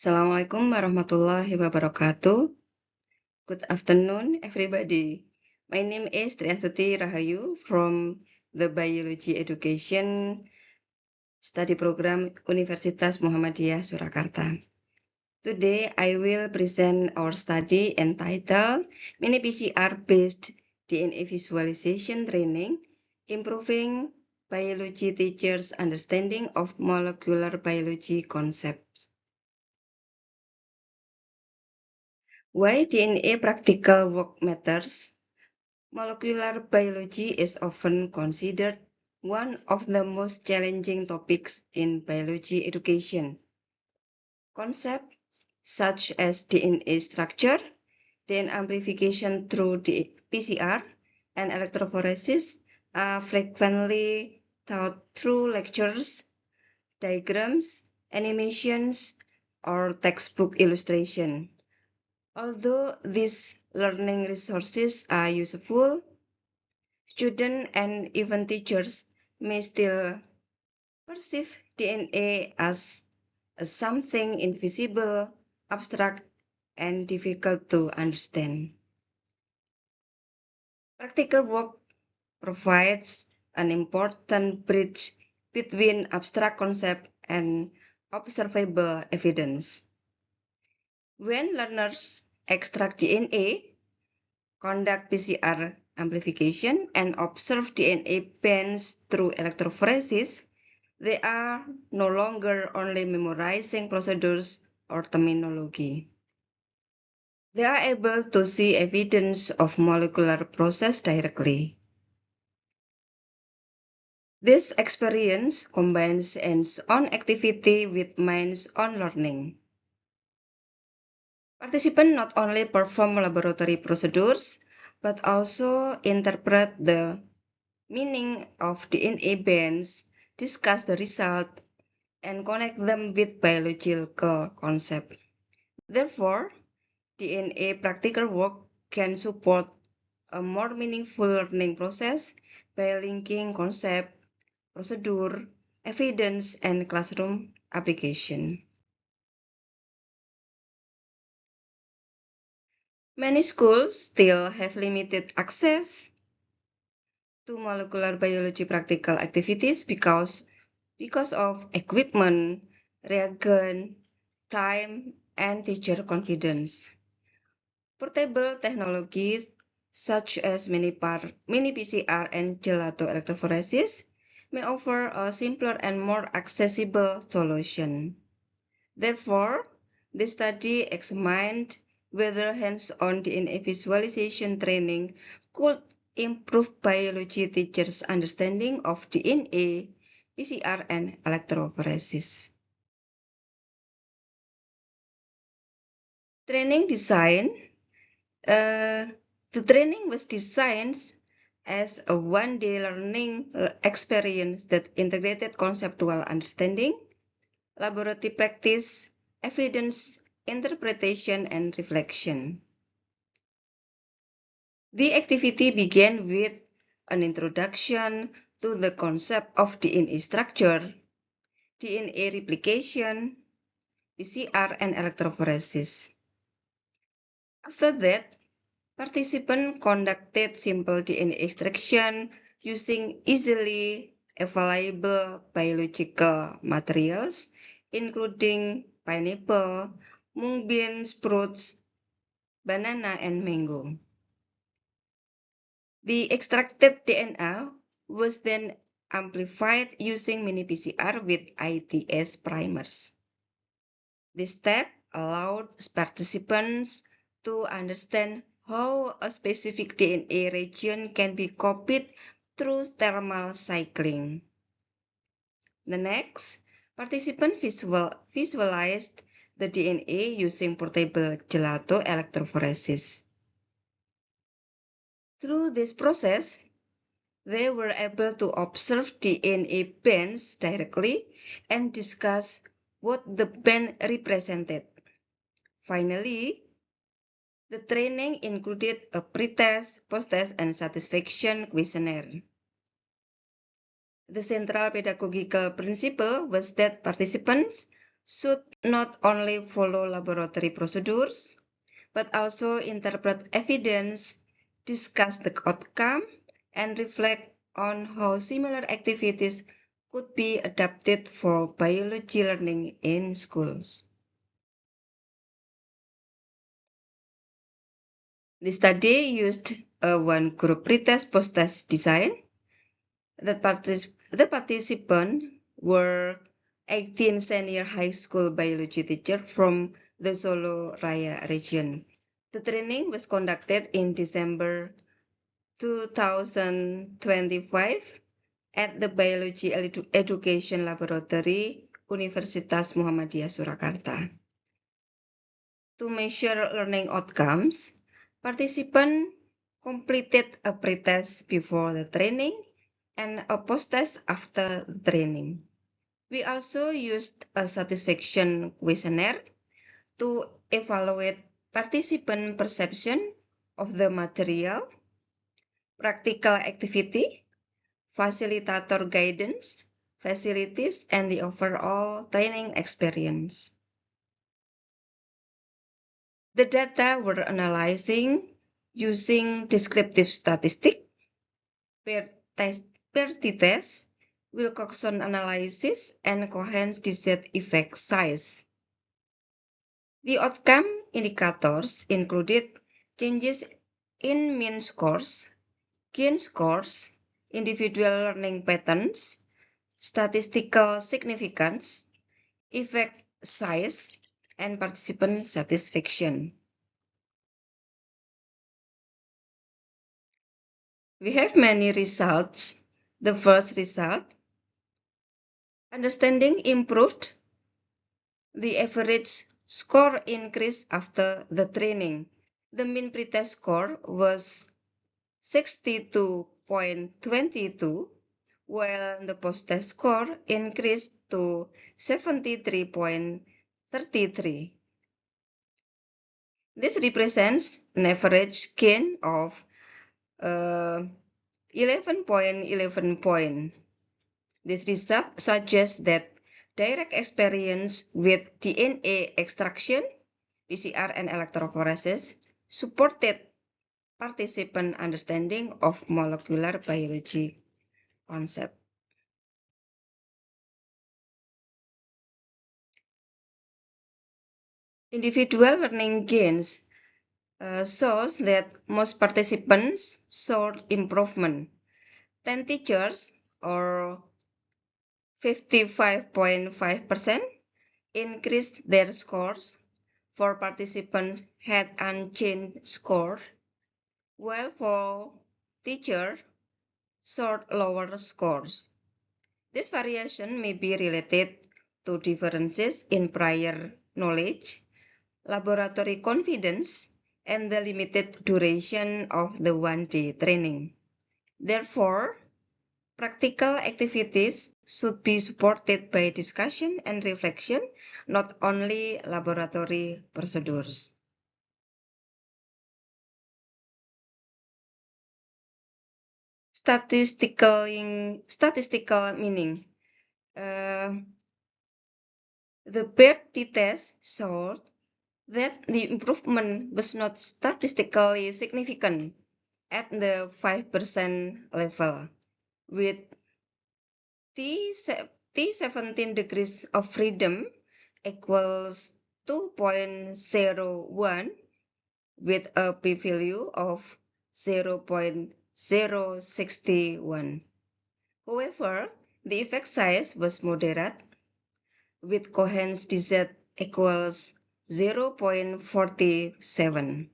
Assalamualaikum warahmatullahi wabarakatuh. Good afternoon, everybody. My name is Triastuti Rahayu from the Biology Education Study Program Universitas Muhammadiyah Surakarta. Today, I will present our study entitled Mini PCR-based DNA Visualization Training, Improving Biology Teachers' Understanding of Molecular Biology Concepts. Why DNA practical work matters? Molecular biology is often considered one of the most challenging topics in biology education. Concepts such as DNA structure, DNA amplification through PCR, and electrophoresis are frequently taught through lectures, diagrams, animations, or textbook illustration. Although these learning resources are useful, students and even teachers may still perceive DNA as something invisible, abstract, and difficult to understand. Practical work provides an important bridge between abstract concept and observable evidence. When learners extract DNA, conduct PCR amplification, and observe DNA bands through electrophoresis, they are no longer only memorizing procedures or terminology. They are able to see evidence of molecular process directly. This experience combines hands-on activity with minds-on learning. Participants not only perform laboratory procedures, but also interpret the meaning of DNA bands, discuss the result, and connect them with biological concepts. Therefore, DNA practical work can support a more meaningful learning process by linking concept, procedure, evidence, and classroom application. Many schools still have limited access to molecular biology practical activities because of equipment, reagent, time, and teacher confidence. Portable technologies such as mini PCR and gelato electrophoresis may offer a simpler and more accessible solution. Therefore, the study examined whether hands-on DNA visualization training could improve biology teachers' understanding of DNA, PCR, and electrophoresis. Training design. The training was designed as a one-day learning experience that integrated conceptual understanding, laboratory practice, evidence interpretation, and reflection. The activity began with an introduction to the concept of DNA structure, DNA replication, PCR, and electrophoresis. After that, participants conducted simple DNA extraction using easily available biological materials, including pineapple, mung bean sprouts, banana, and mango. The extracted DNA was then amplified using mini PCR with ITS primers. This step allowed participants to understand how a specific DNA region can be copied through thermal cycling. The next, participants visualized the DNA using portable gelato electrophoresis. Through this process, they were able to observe DNA bands directly and discuss what the band represented. Finally, the training included a pre-test, post-test, and satisfaction questionnaire. The central pedagogical principle was that participants should not only follow laboratory procedures, but also interpret evidence, discuss the outcome, and reflect on how similar activities could be adapted for biology learning in schools. The study used a one-group pretest post-test design. The participants were 18 senior high school biology teachers from the Solo Raya region. The training was conducted in December 2025 at the Biology Education Laboratory, Universitas Muhammadiyah Surakarta. To measure learning outcomes, participants completed a pretest before the training and a post-test after the training. We also used a satisfaction questionnaire to evaluate participant perception of the material, practical activity, facilitator guidance, facilities, and the overall training experience. The data were analyzing using descriptive statistic, per-t-test, Wilcoxon analysis, and Cohen's dz effect size. The outcome indicators included changes in mean scores, gain scores, individual learning patterns, statistical significance, effect size, and participant satisfaction. We have many results. The first result, understanding improved. The average score increased after the training. The mean pretest score was 62.22, while the post-test score increased to 73.33. This represents an average gain of 11.11 point. This result suggests that direct experience with DNA extraction, PCR, and electrophoresis supported participant understanding of molecular biology concept. Individual learning gains shows that most participants showed improvement. 10 teachers, or 55.5%, increased their scores. 4 participants had unchanged score, while 4 teachers showed lower scores. This variation may be related to differences in prior knowledge, laboratory confidence, and the limited duration of the one-day training. Therefore, practical activities should be supported by discussion and reflection, not only laboratory procedures. Statistical meaning. The per-t-test showed that the improvement was not statistically significant at the 5% level, with T17 degrees of freedom equals 2.01 with a p-value of 0.061. However, the effect size was moderate, with Cohen's dz equals 0.47.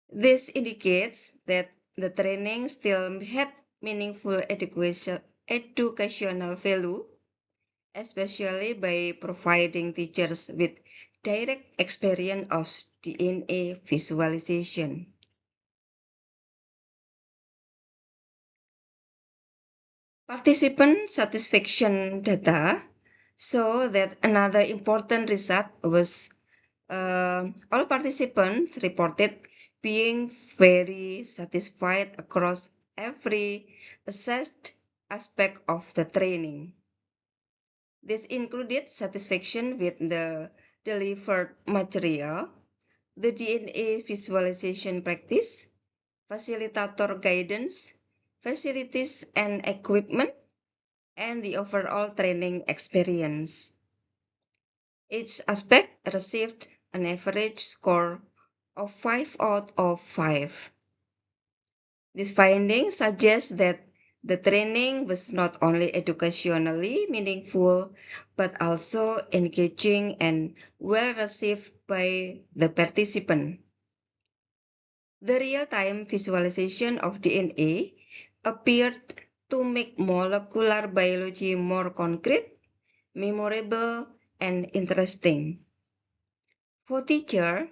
This indicates that the training still had meaningful educational value, especially by providing teachers with direct experience of DNA visualization. Participant satisfaction data show that another important result was all participants reported being very satisfied across every assessed aspect of the training. This included satisfaction with the delivered material, the DNA visualization practice, facilitator guidance, facilities and equipment, and the overall training experience. Each aspect received an average score of 5 out of 5. This finding suggests that the training was not only educationally meaningful, but also engaging and well received by the participant. The real-time visualization of DNA appeared to make molecular biology more concrete, memorable, and interesting. For teachers,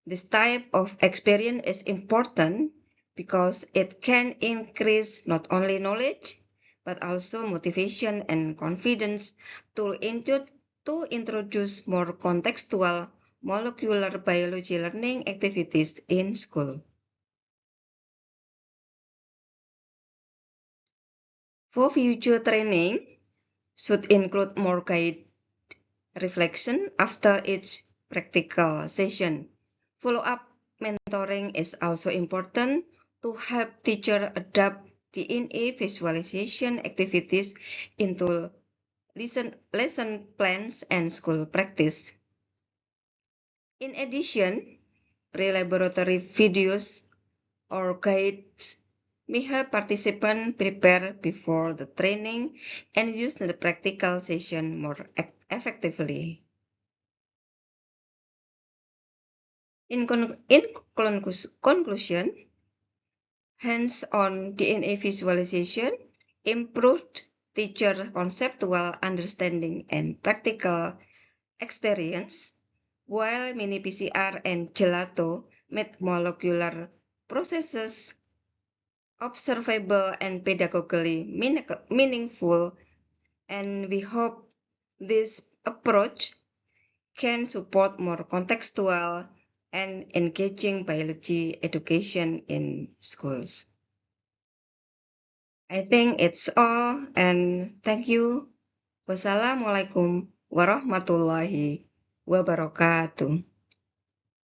this type of experience is important because it can increase not only knowledge, but also motivation and confidence to introduce more contextual molecular biology learning activities in school. For future training, should include more guided reflection after each practical session. Follow-up mentoring is also important to help teachers adapt DNA visualization activities into lesson plans and school practice. In addition, pre-laboratory videos or guides may help participants prepare before the training and use the practical session more effectively. In conclusion, hands-on DNA visualization improved teacher conceptual understanding and practical experience, while mini PCR and gelato made molecular processes observable and pedagogically meaningful, and we hope this approach can support more contextual and engaging biology education in schools. I think it's all, and thank you. Wassalamualaikum warahmatullahi wabarakatuh.